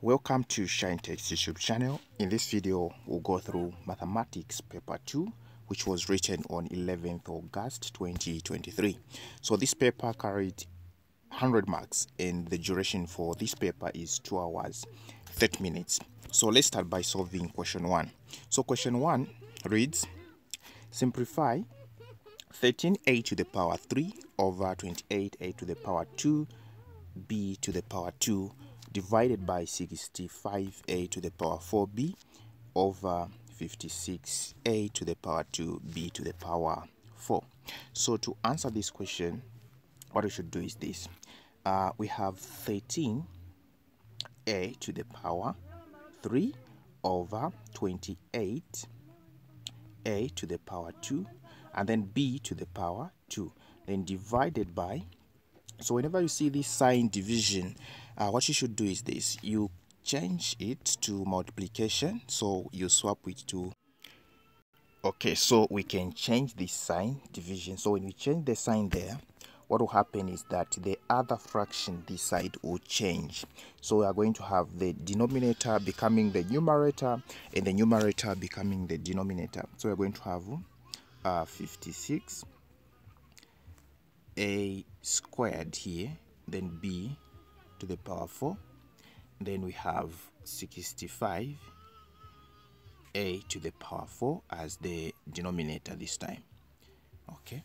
Welcome to ShineTech's YouTube channel. In this video, we'll go through Mathematics Paper 2, which was written on 11th August 2023. So this paper carried 100 marks and the duration for this paper is 2 hours 30 minutes. So let's start by solving question 1. So question 1 reads, simplify 13a to the power 3 over 28a to the power 2b to the power 2 divided by 65a to the power 4b over 56a to the power 2b to the power 4. So to answer this question, what we should do is this. We have 13a to the power 3 over 28a to the power 2 and then b to the power 2, then divided by, so whenever you see this sign division, what you should do is this. You change it to multiplication, so you swap it to, okay, so we can change this sign division. So when we change the sign there, what will happen is that the other fraction this side will change. So we are going to have the denominator becoming the numerator and the numerator becoming the denominator. So we are going to have 56a squared here, then b to the power 4, then we have 65a to the power 4 as the denominator this time. Okay,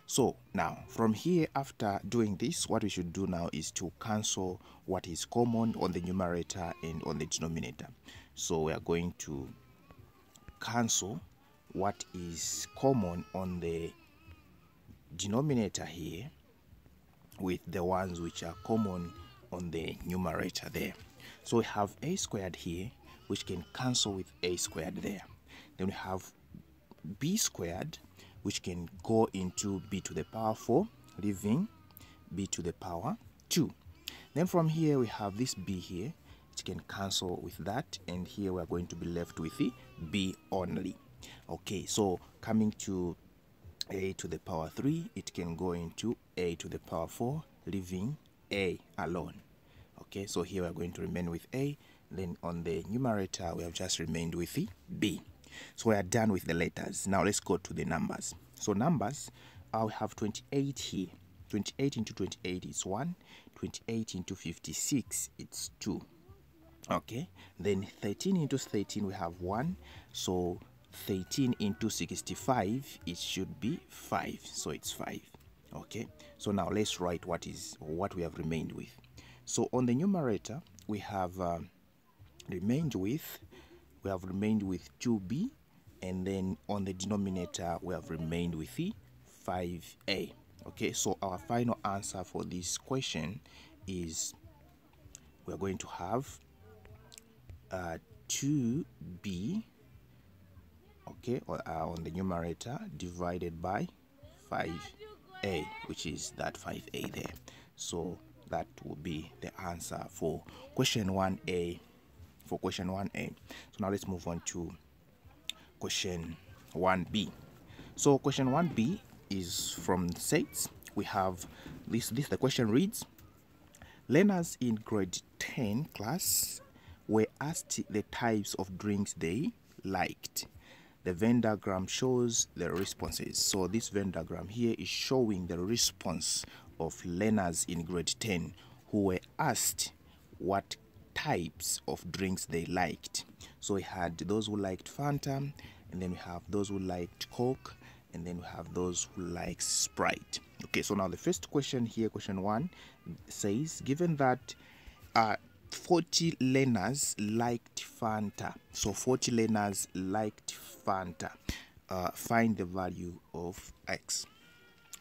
so now from here, after doing this, what we should do now is to cancel what is common on the numerator and on the denominator. So we are going to cancel what is common on the denominator here with the ones which are common on the numerator there. So we have a squared here, which can cancel with a squared there. Then we have b squared, which can go into b to the power 4, leaving b to the power 2. Then from here we have this b here, which can cancel with that, and here we are going to be left with the b only. Okay, so coming to a to the power 3, it can go into a to the power 4, leaving a alone. Okay, so here we are going to remain with a, then on the numerator we have just remained with the b. So we are done with the letters. Now let's go to the numbers. So numbers, we have 28 here. 28 into 28 is 1. 28 into 56, it's 2. Okay, then 13 into 13 we have 1. So 13 into 65, it should be 5, so it's 5. Okay, so now let's write what we have remained with. So on the numerator we have remained with 2b, and then on the denominator we have remained with the 5a. Okay, so our final answer for this question is we are going to have 2b, okay, on the numerator divided by 5a, which is that 5a there. So that will be the answer for question 1a. So now let's move on to question 1b. So question 1b is from sets. We have this. The question reads, learners in grade 10 class were asked the types of drinks they liked. The Venn diagram shows the responses. So this Venn diagram here is showing the response of learners in grade 10 who were asked what types of drinks they liked. So we had those who liked Fanta, and then we have those who liked Coke, and then we have those who like Sprite. Okay, so now the first question here, question 1, says, given that 40 learners liked Fanta. So 40 learners liked Fanta. Find the value of x.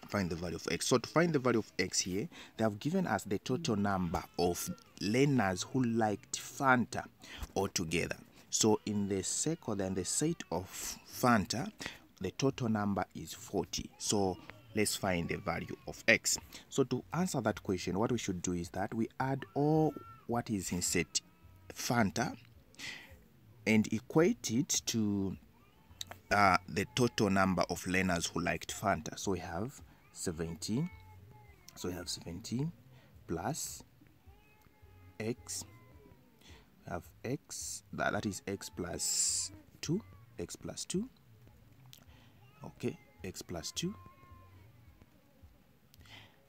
Find the value of x. So to find the value of x here, they have given us the total number of learners who liked Fanta altogether. So in the circle, then the set of Fanta, the total number is 40. So let's find the value of x. So to answer that question, what we should do is that we add all what is in set Fanta and equate it to the total number of learners who liked Fanta. So we have 17. So we have 17 plus x We have x, that is x plus 2, x plus 2, okay, x plus 2,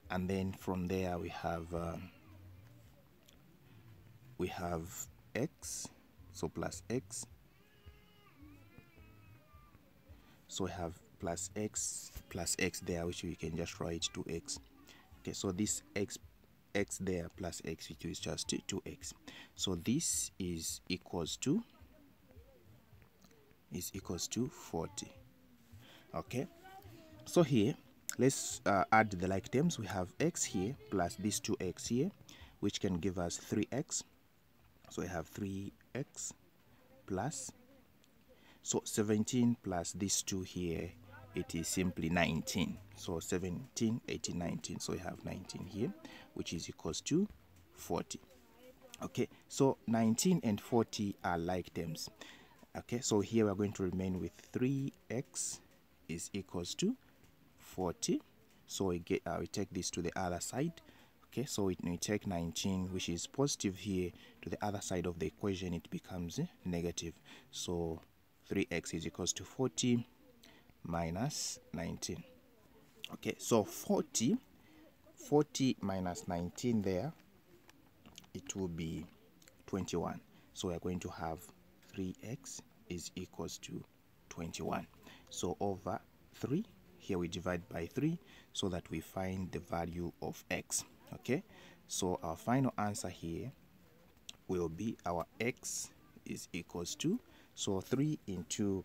and then from there we have x, so plus x, so we have plus x there, which we can just write 2x. Okay, so this x there plus x, which is just 2x. So this is equals to 40. Okay, so here let's add the like terms. We have x here plus this 2x here, which can give us 3x. So we have 3x plus, so 17 plus this 2 here, it is simply 19. So 17, 18, 19. So we have 19 here, which is equals to 40. Okay, so 19 and 40 are like terms. Okay, so here we're going to remain with 3x is equals to 40. So we take this to the other side. Okay, so we take 19, which is positive here, to the other side of the equation. It becomes negative. So 3x is equals to 40 minus 19. Okay, so 40 minus 19 there, it will be 21. So we are going to have 3x is equals to 21. So over 3, here we divide by 3 so that we find the value of x. Okay, so our final answer here will be our x is equals to, so 3 into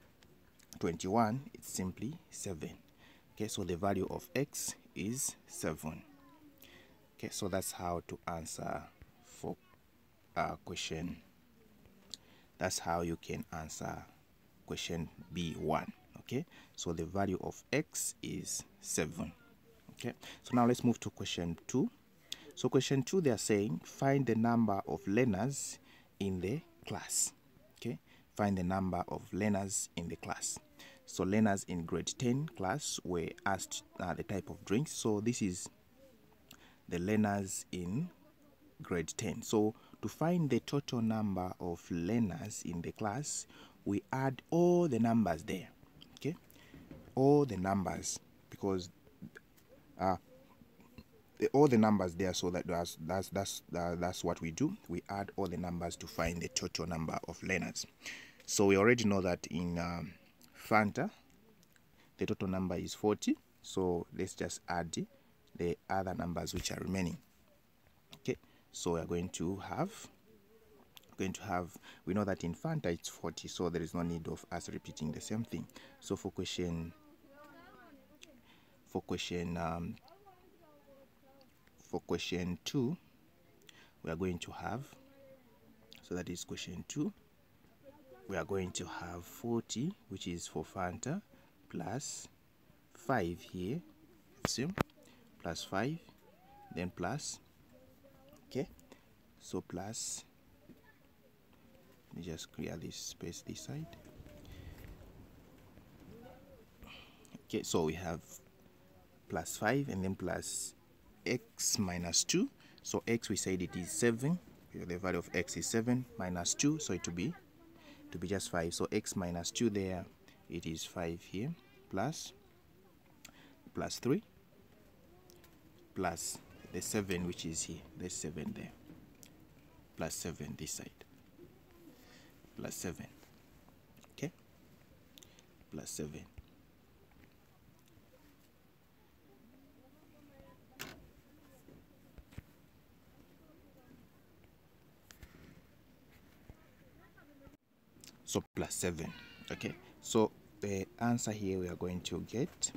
21, it's simply 7. Okay, so the value of x is 7. Okay, so that's how to answer for question. That's how you can answer question B1. Okay, so the value of x is 7. Okay, so now let's move to question 2. So question 2, they are saying find the number of learners in the class. Okay, find the number of learners in the class. So learners in grade 10 class were asked the type of drinks. So this is the learners in grade 10. So to find the total number of learners in the class, we add all the numbers there. Okay, all the numbers, because all the numbers there, so that's what we do. We add all the numbers to find the total number of learners. So we already know that in Fanta the total number is 40. So let's just add the other numbers which are remaining. Okay, so we are going to have we know that in Fanta it's 40, so there is no need of us repeating the same thing. So for question 2, we are going to have, so that is question 2, we are going to have 40, which is for Fanta, plus 5 here, same, plus 5, then plus, okay, so plus, let me just clear this space this side. Okay, so we have plus 5 and then plus x minus 2. So x, we said it is 7. The value of x is 7 minus 2, so it will be just 5. So x minus 2 there, it is 5 here, plus 3, plus the 7 which is here, there's 7 there, plus 7 this side, plus 7, okay, plus 7. So plus 7. Okay, so the answer here we are going to get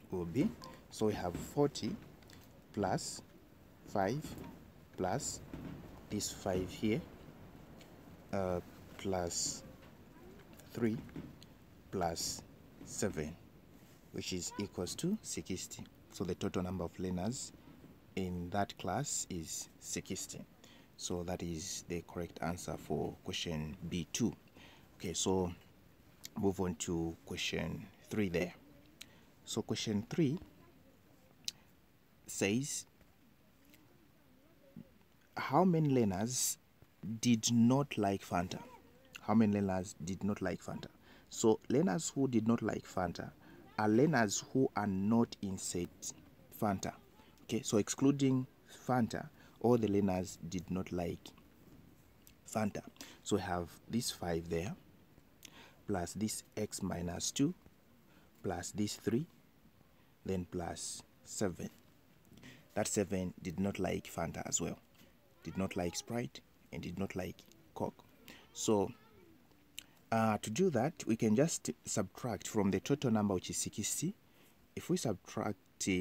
will be, so we have 40 plus 5 plus this 5 here, plus 3 plus 7, which is equals to 60. So the total number of learners in that class is 60. So that is the correct answer for question B2. Okay, so move on to question 3 there. So question 3 says, how many learners did not like Fanta? How many learners did not like Fanta? So learners who did not like Fanta are learners who are not in set Fanta. Okay, so excluding Fanta, all the learners did not like Fanta. So we have this 5 there, plus this x minus 2, plus this 3, then plus 7. That 7 did not like Fanta as well, did not like Sprite, and did not like Coke. So to do that, we can just subtract from the total number, which is 60. If we subtract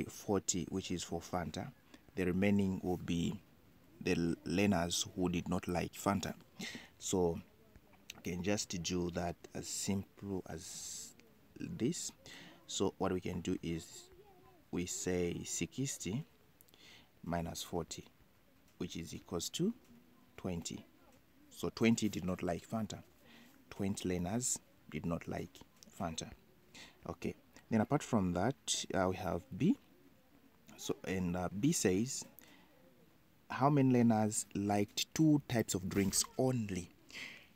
40, which is for Fanta, the remaining will be the learners who did not like Fanta. So we can just do that as simple as this. So what we can do is we say 60 minus 40, which is equals to 20. So 20 did not like Fanta. 20 learners did not like Fanta. Okay, then apart from that, we have B. So and B says, how many learners liked 2 types of drinks only?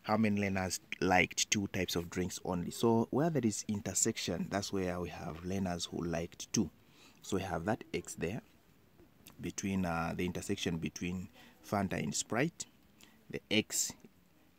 How many learners liked 2 types of drinks only? So where there is intersection, that's where we have learners who liked 2. So we have that X there between the intersection between Fanta and Sprite. The X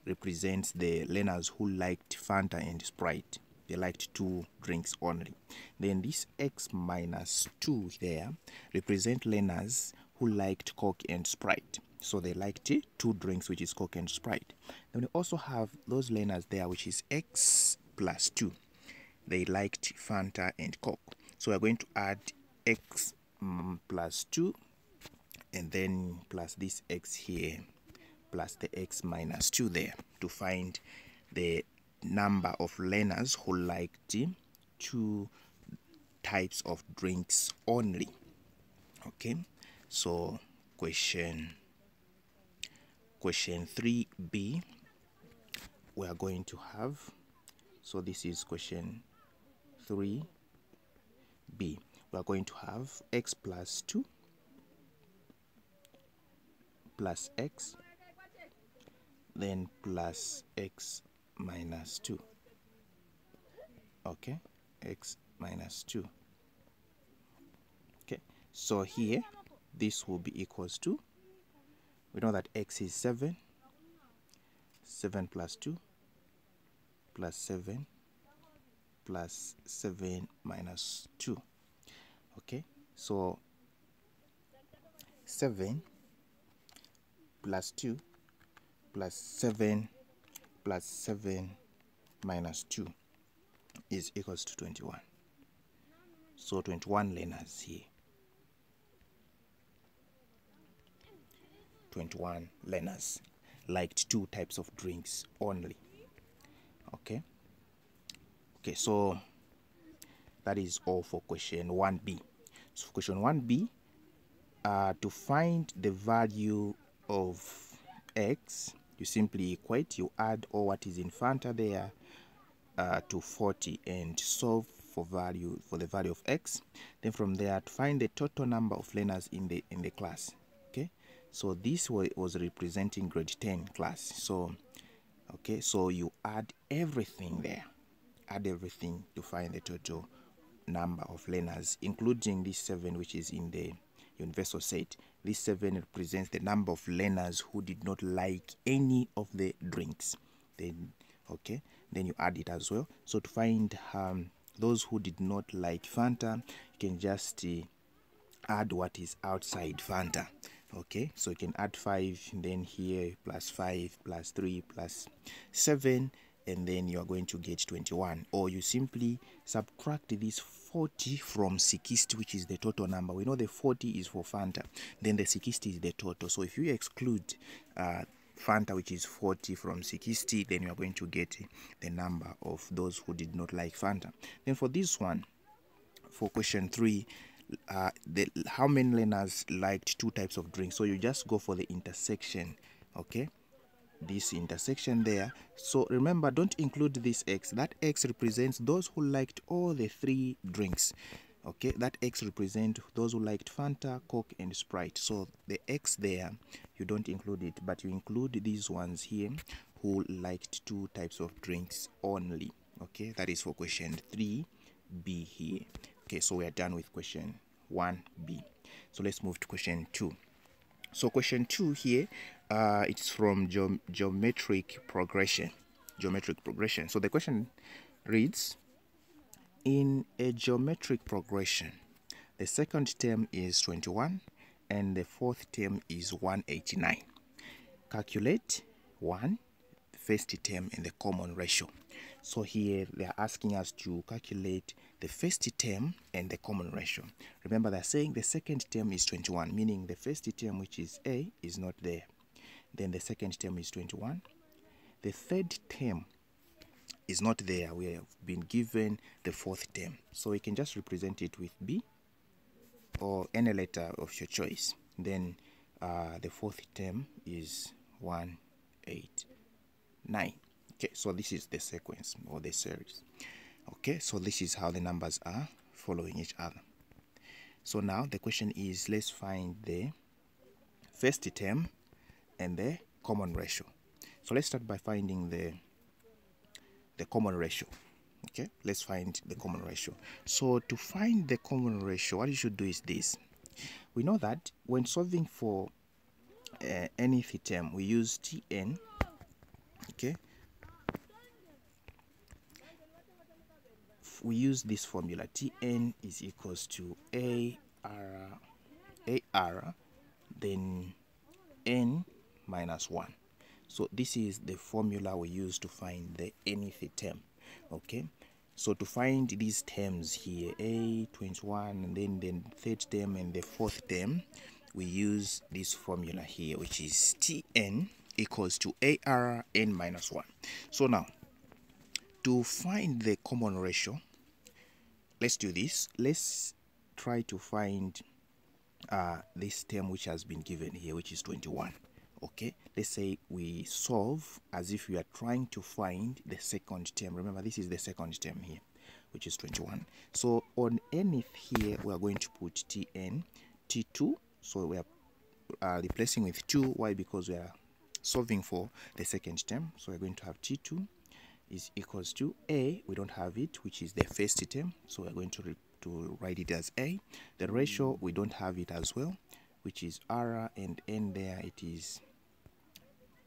represents the learners who liked Fanta and Sprite. They liked 2 drinks only. Then this X minus 2 there represent learners who liked Coke and Sprite. So they liked 2 drinks, which is Coke and Sprite. Then we also have those learners there, which is X plus 2. They liked Fanta and Coke. So we're going to add X plus 2, and then plus this X here, plus the X minus 2 there, to find the number of learners who liked 2 types of drinks only. Okay, so question 3b we are going to have, so this is question 3b. We are going to have X plus 2 plus X, then plus X minus 2. Okay, X minus 2. Okay, so here this will be equals to, we know that X is 7, 7 plus 2 plus 7 plus 7 minus 2. Okay, so 7 plus 2 plus 7 plus 7 minus 2 is equals to 21. So 21 learners here. 21 learners liked 2 types of drinks only. Okay. Okay, so that is all for question 1b. So for question 1b, to find the value of X, you simply equate, you add all what is in Fanta there to 40 and solve for the value of X. Then from there, to find the total number of learners in the class. Okay, so this was representing grade 10 class. So okay, so you add everything there, add everything to find the total number of learners, including this 7 which is in the universal set. This 7 represents the number of learners who did not like any of the drinks. Then okay, then you add it as well. So to find those who did not like Fanta, you can just add what is outside Fanta. Okay, so you can add 5, then here plus 5 plus 3 plus 7, and then you are going to get 21. Or you simply subtract this 40 from 60, which is the total number. We know the 40 is for Fanta, then the 60 is the total. So if you exclude Fanta, which is 40, from 60, then you are going to get the number of those who did not like Fanta. Then for this one, for question 3, how many learners liked 2 types of drinks? So you just go for the intersection. Okay, this intersection there. So remember, don't include this X. That X represents those who liked all the 3 drinks. Okay, that X represent those who liked Fanta, Coke, and Sprite. So the X there, you don't include it, but you include these ones here who liked 2 types of drinks only. Okay, that is for question 3B here. Okay, so we are done with question 1B. So let's move to question 2. So question 2 here, it's from geometric progression. So the question reads, in a geometric progression, the second term is 21 and the fourth term is 189. Calculate 1, the first term, and the common ratio. So here they are asking us to calculate the first term and the common ratio. Remember, they're saying the second term is 21, meaning the first term, which is A, is not there. Then the second term is 21. The third term is not there. We have been given the fourth term. So we can just represent it with B or any letter of your choice. Then the fourth term is 189. Okay, so this is the sequence or the series. Okay, so this is how the numbers are following each other. So now the question is, let's find the first term and the common ratio. So let's start by finding the common ratio. Okay, let's find the common ratio. So to find the common ratio, what you should do is this. We know that when solving for any term, we use Tn. Okay, we use this formula. Tn is equals to AR then n minus 1. So this is the formula we use to find the nth term. Okay, so to find these terms here, A21 and then the third term and the fourth term, we use this formula here, which is Tn equals to ARn minus 1. So now to find the common ratio, let's do this. Let's try to find this term which has been given here, which is 21. Okay, let's say we solve as if we are trying to find the second term. Remember, this is the second term here, which is 21. So on nth here, we are going to put Tn, T2. So we are replacing with 2. Why? Because we are solving for the second term. So we're going to have T2 is equals to A. We don't have it, which is the first term. So we're going to write it as A. The ratio, we don't have it as well, which is R, and N there it is,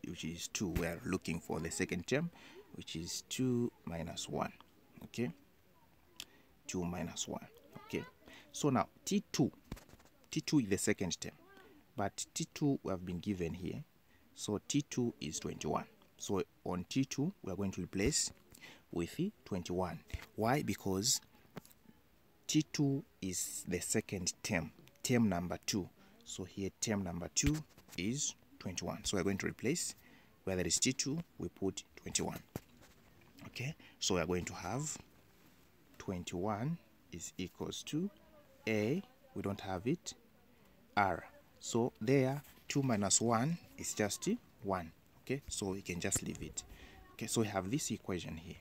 which is 2. We're looking for the second term, which is 2 minus 1. Okay, 2 minus 1. Okay, so now T2 is the second term, but T2 we have been given here, so T2 is 21. So on T2 we are going to replace with 21. Why? Because T2 is the second term, term number 2. So here term number 2 is 21. So we're going to replace where there is T2, we put 21. Okay, so we're going to have 21 is equals to A, we don't have it, R. So there 2 minus 1 is just 1. Okay, so we can just leave it. Okay, so we have this equation here.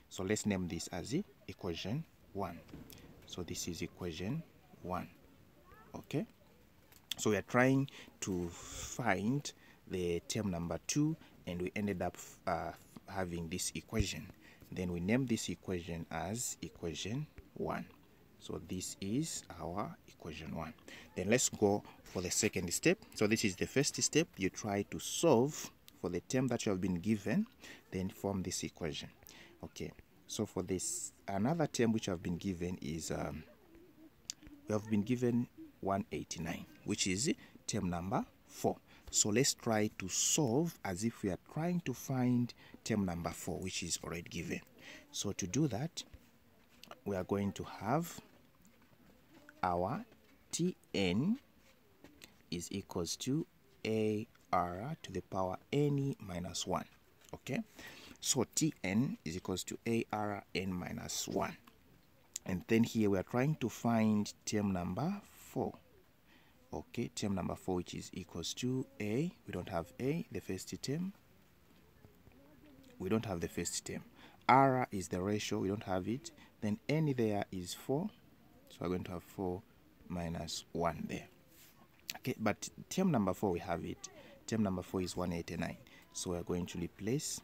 So let's name this as equation 1. So this is equation 1. Okay, so we are trying to find the term number 2, and we ended up having this equation. Then we name this equation as equation 1. So this is our equation 1. Then let's go for the second step. So this is the first step. You try to solve for the term that you have been given, then form this equation. Okay, so for this, another term which have been given is we have been given 189, which is term number 4. So let's try to solve as if we are trying to find term number 4, which is already given. So to do that, we are going to have our Tn is equals to AR to the power n minus 1. Okay, so Tn is equals to ARn minus 1. And then here we are trying to find term number 4. Okay, term number 4, which is equals to A. We don't have A, the first term. We don't have the first term. R is the ratio, we don't have it. Then N there is 4. So we're going to have 4 minus 1 there. Okay, but term number 4, we have it. Term number 4 is 189. So we're going to replace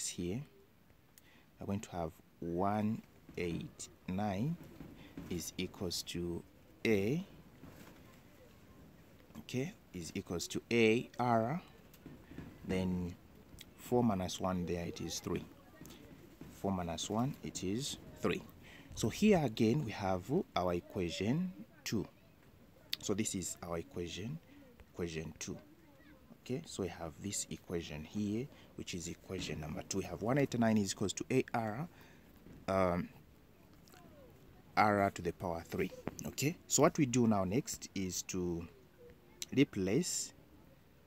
here. We're going to have 189 is equals to A, okay, is equals to AR, then 4 minus 1 there, it is 3. 4 minus 1, it is 3. So here again we have our equation 2. So this is our equation 2. Okay, so we have this equation here, which is equation number 2. We have 189 is equals to AR, R to the power 3. Okay, so what we do now next is to replace.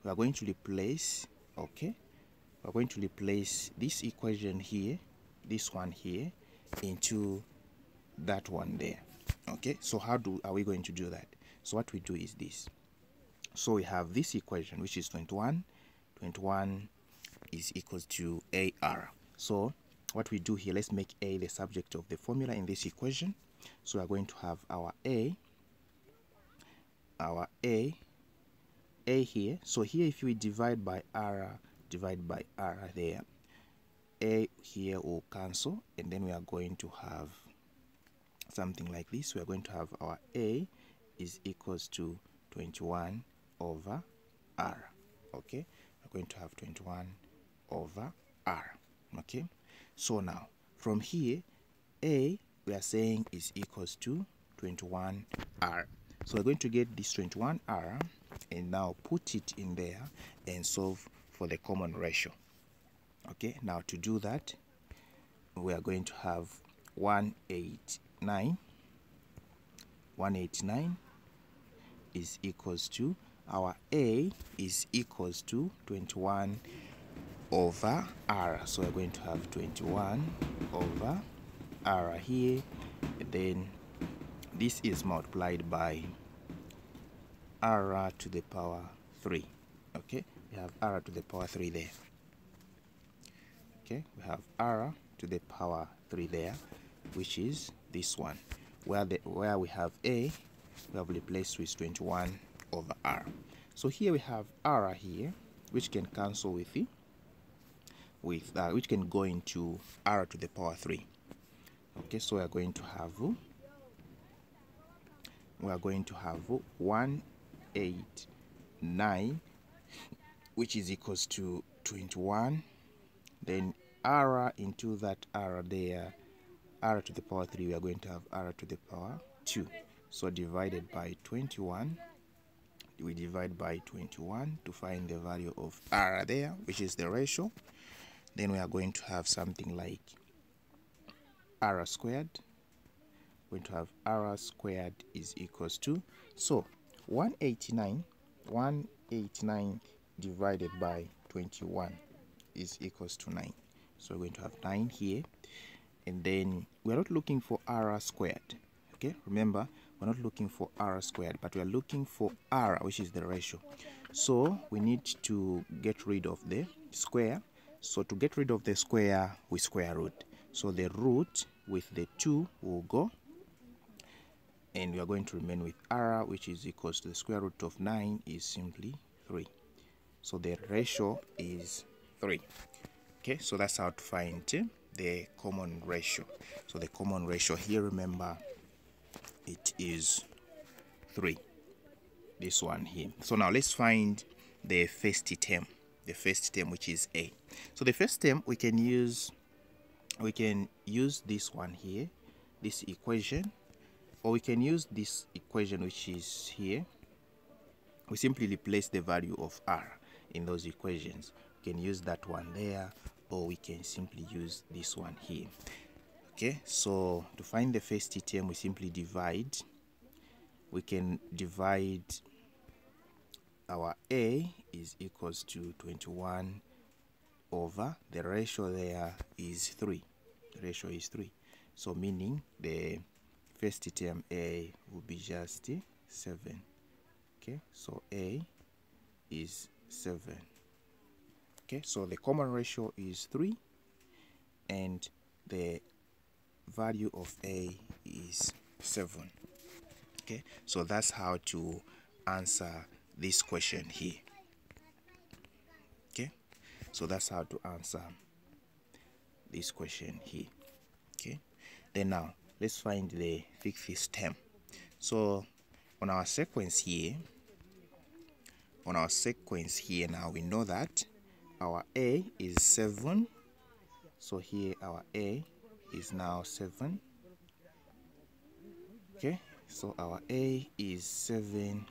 We are going to replace, okay, we're going to replace this equation here, this one here, into that one there. Okay, so how are we going to do that? So what we do is this. So we have this equation, which is 21 is equals to AR. So what we do here, let's make A the subject of the formula in this equation. So we are going to have our A here. So here, if we divide by R there, A here will cancel, and then we are going to have something like this. We are going to have our A is equals to 21 over R. Okay, we're going to have 21 over R. Okay, so now from here, A we are saying is equals to 21R. So we're going to get this 21R and now put it in there and solve for the common ratio. Okay, now to do that, we are going to have 189 is equals to, our A is equals to 21 over R. So we're going to have 21 over R here, and then this is multiplied by R to the power 3. Okay, we have R to the power 3 there. Okay, we have R to the power 3 there, which is this one, where we have A, we have replaced with 21 over R. So here we have R here, which can cancel with it, which can go into R to the power 3. Okay, so we are going to have 189, which is equals to 21, then R into that R there, R to the power 3, we are going to have R to the power 2. So divided by 21, we divide by 21 to find the value of R there, which is the ratio. Then we are going to have something like R squared. We're going to have R squared is equals to, so 189 divided by 21 is equals to 9. So we're going to have 9 here, and then we're not looking for R squared. Okay, remember, we're not looking for R squared, but we are looking for R, which is the ratio. So we need to get rid of the square. So to get rid of the square, we square root. So the root with the 2 will go, and we are going to remain with R, which is equals to the square root of 9 is simply 3. So the ratio is 3. Okay, so that's how to find the common ratio. So the common ratio here, remember, it is 3. This one here. So now let's find the first term. The first term, which is A. So the first term, we can use this one here, this equation, or we can use this equation which is here. We simply replace the value of R in those equations. We can use that one there, or we can simply use this one here. Okay, so to find the first term, we simply divide. We can divide our A is equals to 21 over, the ratio there is 3. The ratio is 3. So meaning the first term A will be just 7. Okay, so A is 7. Okay, so the common ratio is 3, and the value of A is 7. Okay, so that's how to answer this question here. Okay, so that's how to answer this question here. Okay, then now let's find the fifth term. So on our sequence here now, we know that our A is 7. So here our A is now 7. Okay, so our A is 7,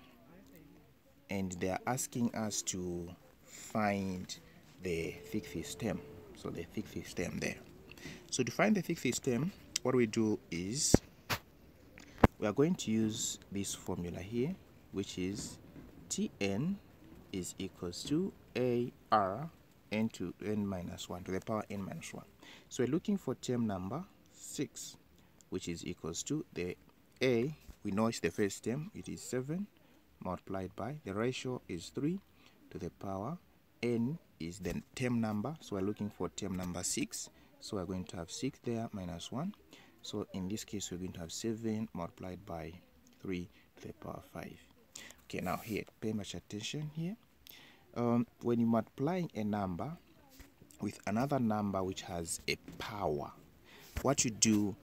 and they are asking us to find the fifth term. So the fifth term there. So to find the fifth term, what we do is we are going to use this formula here, which is Tn is equals to AR n to n minus 1 to the power n minus 1. So we're looking for term number 6, which is equals to the A, we know it's the first term, it is 7 multiplied by, the ratio is 3 to the power, n is the term number, so we're looking for term number 6. So we're going to have 6 there minus 1. So in this case, we're going to have 7 multiplied by 3 to the power 5. Okay, now here, pay much attention here. When you multiply a number with another number which has a power, what you do,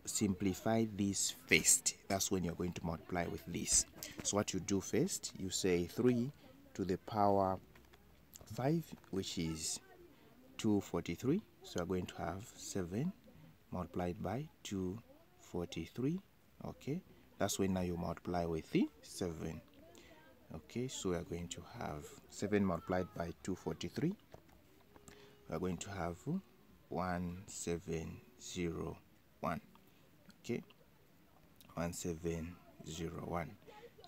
simplify this first. That's when you're going to multiply with this. So what you do first, you say 3 to the power 5, which is 243. So we're going to have 7 multiplied by 243. Okay, that's when now you multiply with the 7. Okay, so we are going to have 7 multiplied by 243. We are going to have 1701. Okay, 1701.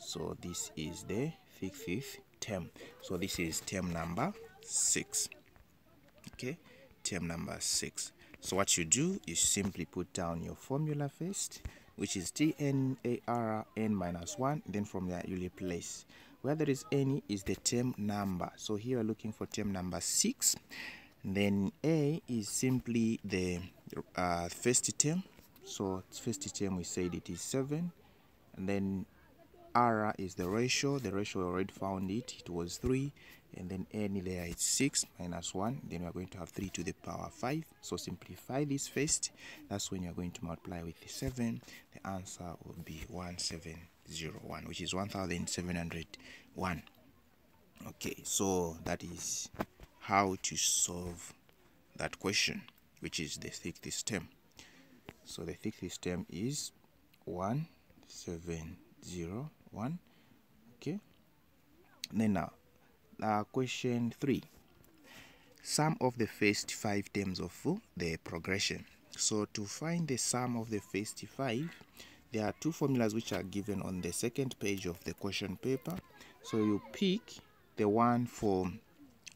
So this is the fifth term. So this is term number 6. Okay, term number 6. So what you do is simply put down your formula first, which is TNAR n minus 1. Then from there you replace. Where there is any is the term number. So here we're looking for term number 6. Then A is simply the first term. So first term we said it is 7. And then R is the ratio. The ratio we already found it. It was 3. And then n there is 6 minus 1. Then we are going to have 3 to the power 5. So simplify this first. That's when you're going to multiply with 7. The answer will be 1701, which is 1701. Okay, so that is how to solve that question, which is the fifth term. So the fifth term is 1701. Okay, then now question 3, sum of the first 5 terms of the progression. So to find the sum of the first 5, there are 2 formulas which are given on the second page of the question paper. So you pick the one for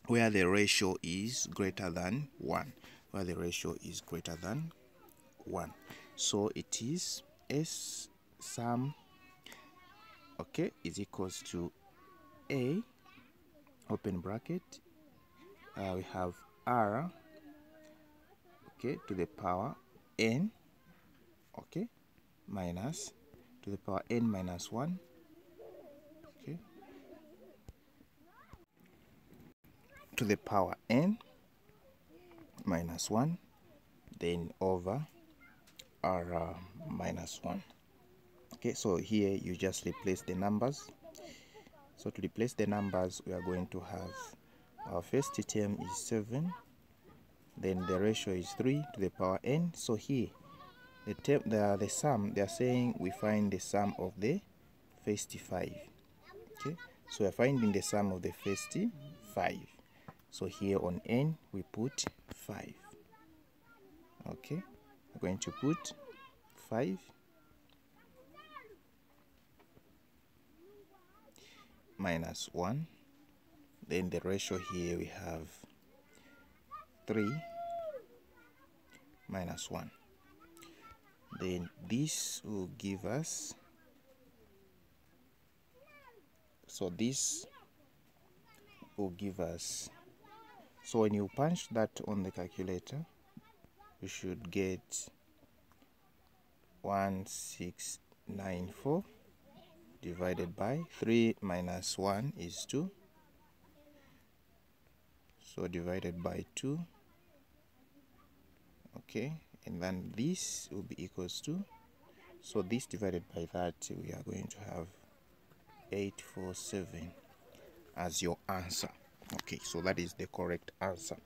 where the ratio is greater than 1. Where the ratio is greater than 1. So it is S sum, okay, is equals to A, open bracket, we have R, okay, to the power n, okay, minus to the power n minus 1, okay, to the power n minus 1, then over R minus 1. Okay, so here you just replace the numbers. So to replace the numbers, we are going to have our first term is 7, then the ratio is 3 to the power n. So here the sum, they are saying we find the sum of the first 5. Okay, so we are finding the sum of the first 5. So here on n we put 5. Okay, we're going to put 5 minus 1. Then the ratio here we have 3 minus 1. Then this will give us, so this will give us, so when you punch that on the calculator, you should get 1694 divided by 3 minus 1 is 2. So divided by 2. Okay, and then this will be equals to, so this divided by that, we are going to have 847 as your answer. Okay, so that is the correct answer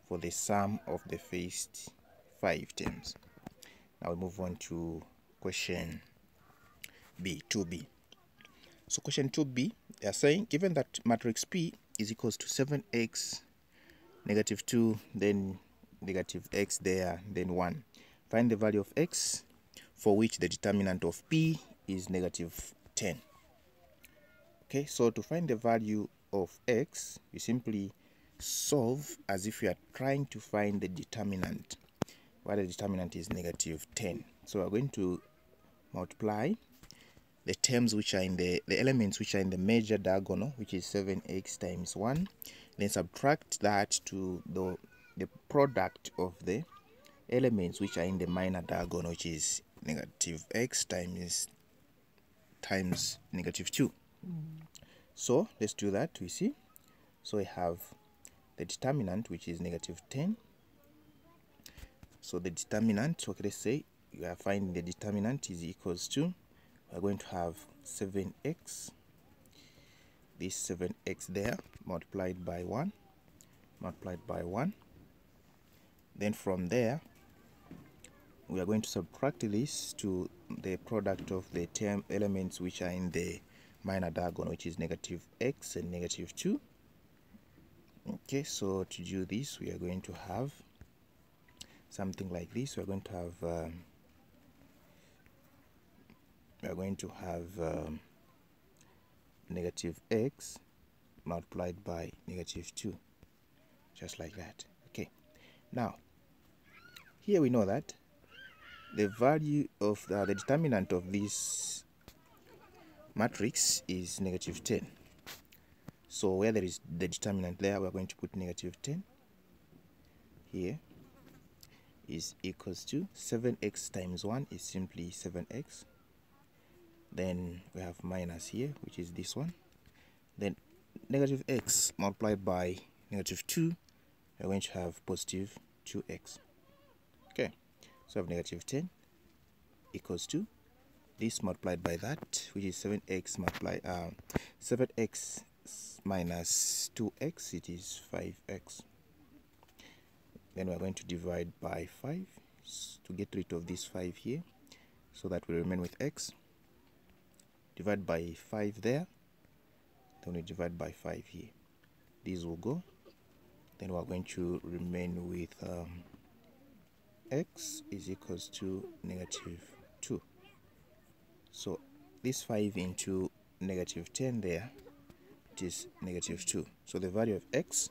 for the sum of the first 5 terms. Now we move on to question B, 2B. So question 2B, they are saying, given that matrix P is equals to 7x, negative 2, then negative x there, then 1. Find the value of x for which the determinant of P is negative 10. Okay, so to find the value of x, you simply solve as if you are trying to find the determinant, where the determinant is negative 10. So we're going to multiply the terms which are in the elements which are in the major diagonal, which is 7x times 1, then subtract that to the product of the elements which are in the minor diagonal, which is negative x times negative 2. So let's do that. We see, so we have the determinant, which is negative 10. So the determinant, okay, let's say you are finding the determinant is equals to, we're going to have 7x, this 7x there, multiplied by 1. Then from there, we are going to subtract this to the product of the term elements which are in the minor diagonal, which is negative x and negative 2. Okay, so to do this, we are going to have something like this. We are going to have negative x multiplied by negative 2, just like that. Okay, now here we know that the value of the determinant of this matrix is negative 10. So where there is the determinant there, we're going to put negative 10 here, is equals to 7x times 1 is simply 7x. Then we have minus here, which is this one. Then negative x multiplied by negative 2, we're going to have positive 2x. Okay, so we have negative 10 equals to this multiplied by that, which is 7x multiplied 7x minus 2x, it is 5x. Then we're going to divide by 5 to get rid of this 5 here, so that we remain with x. Divide by 5 there, then we divide by 5 here. These will go. Then we're going to remain with x is equals to negative 2. So this 5 into negative 10 there, it is negative 2. So the value of x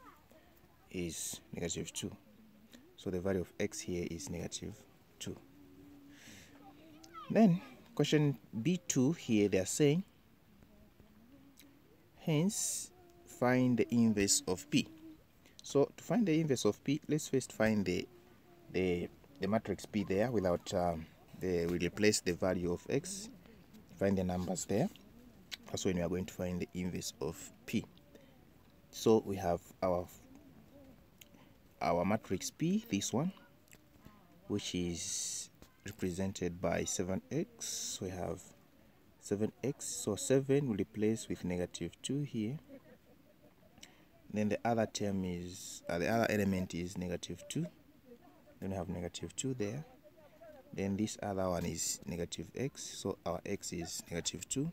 is negative 2. So the value of x here is negative 2. Then question B2 here, they are saying, hence find the inverse of P. So to find the inverse of P, let's first find the matrix P there without we replace the value of x, find the numbers there. That's when we are going to find the inverse of P. So we have our matrix P, this one, which is represented by 7x. We have 7x, so 7 will replace with negative 2 here. Then the other term is the other element is negative 2. Then we have negative 2 there. Then this other one is negative x, so our x is negative 2.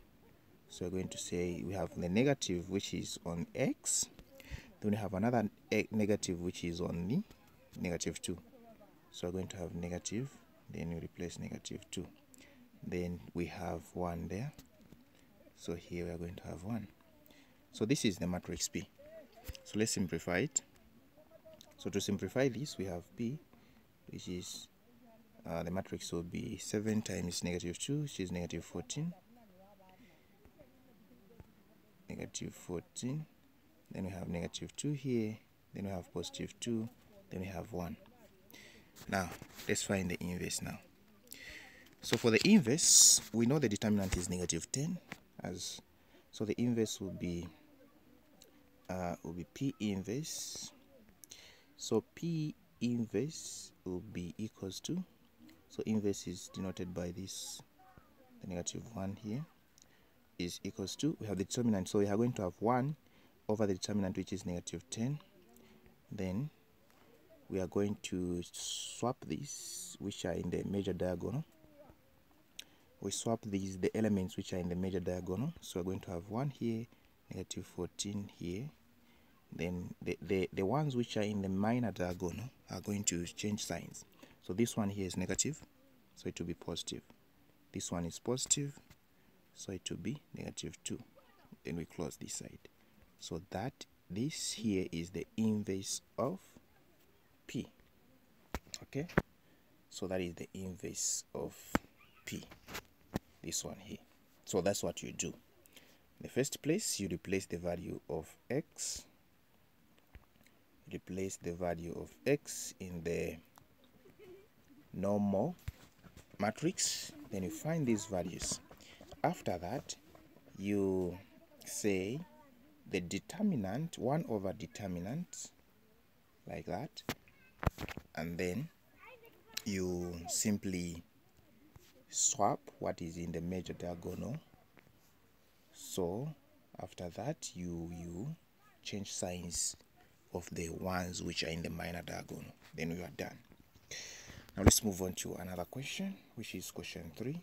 So we're going to say we have the negative, which is on x. Then we have another negative, which is on the negative 2. So we're going to have negative, then we replace negative 2. Then we have 1 there. So here we are going to have 1. So this is the matrix P. So let's simplify it. So to simplify this, we have P, which is the matrix will be 7 times negative 2, which is negative 14. Negative 14. Then we have negative 2 here. Then we have positive 2. Then we have 1. Now, let's find the inverse now. So for the inverse, we know the determinant is negative 10, as so the inverse will be P inverse. So P inverse will be equals to, so inverse is denoted by this, the negative 1 here, is equals to, we have the determinant, so we are going to have 1 over the determinant, which is negative 10. Then we are going to swap these, which are in the major diagonal. We swap these, the elements which are in the major diagonal. So we're going to have 1 here, negative 14 here. Then the ones which are in the minor diagonal are going to change signs. So this one here is negative, so it will be positive. This one is positive, so it will be negative 2. Then we close this side. So that this here is the inverse of P. Okay, so that is the inverse of P, this one here. So that's what you do. In the first place, you replace the value of x. Replace the value of x in the normal matrix. Then you find these values. After that, you say the determinant, 1 over determinant, like that. And then you simply swap what is in the major diagonal. So after that, you change signs of the ones which are in the minor diagonal. Then we are done. Now let's move on to another question, which is question 3.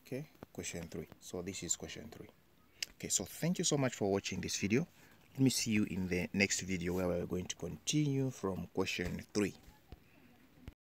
Okay, question 3. So this is question 3. Okay, so thank you so much for watching this video. Let me see you in the next video, where we're going to continue from question 3.